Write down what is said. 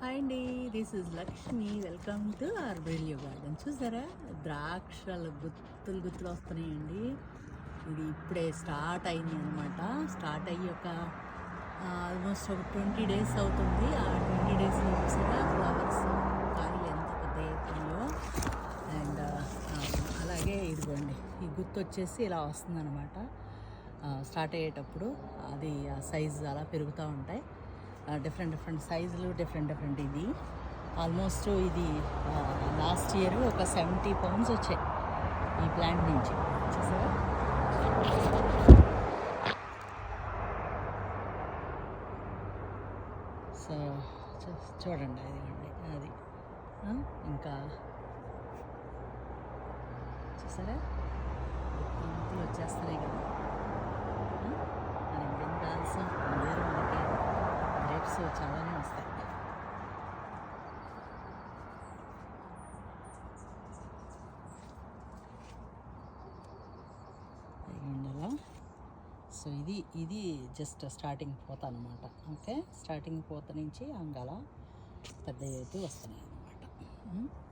Hi అండి, this is Lakshmi. Welcome to our బ్రిలియో garden. చూసారా, ద్రాక్షలు గుత్తులు గుత్తులు వస్తున్నాయండి. ఇది ఇప్పుడే స్టార్ట్ అయింది అనమాట. స్టార్ట్ అయ్యి ఆల్మోస్ట్ ఒక 20 days అవుతుంది. ఆ 20 daysలో చూసారా ఫ్లవర్స్, కాయలు ఎంత పెద్ద అవుతున్నాయో. అండ్ అలాగే ఇదిగోండి, ఈ గుత్తు వచ్చేసి ఇలా వస్తుందన్నమాట. స్టార్ట్ అయ్యేటప్పుడు అది ఆ సైజు అలా పెరుగుతూ ఉంటాయి. డిఫరెంట్ సైజులు, డిఫరెంట్ ఇది. ఆల్మోస్ట్ ఇది లాస్ట్ ఇయర్ ఒక 70 pounds వచ్చాయి ఈ ప్లాంట్ నుంచి. చూసారా, సో చూడండి అది ఇంకా చూసారా, గుర్తులు వచ్చేస్తున్నాయి కదా. మనం ఇంకేం కావాల్సిన వేరు మనకి గ్రేప్స్ చాలానే వస్తాయి. అలా సో ఇది జస్ట్ స్టార్టింగ్ పూత అనమాట. ఓకే, స్టార్టింగ్ పూత నుంచి అంగలా పెద్ద అవుతూ వస్తున్నాయి అన్నమాట.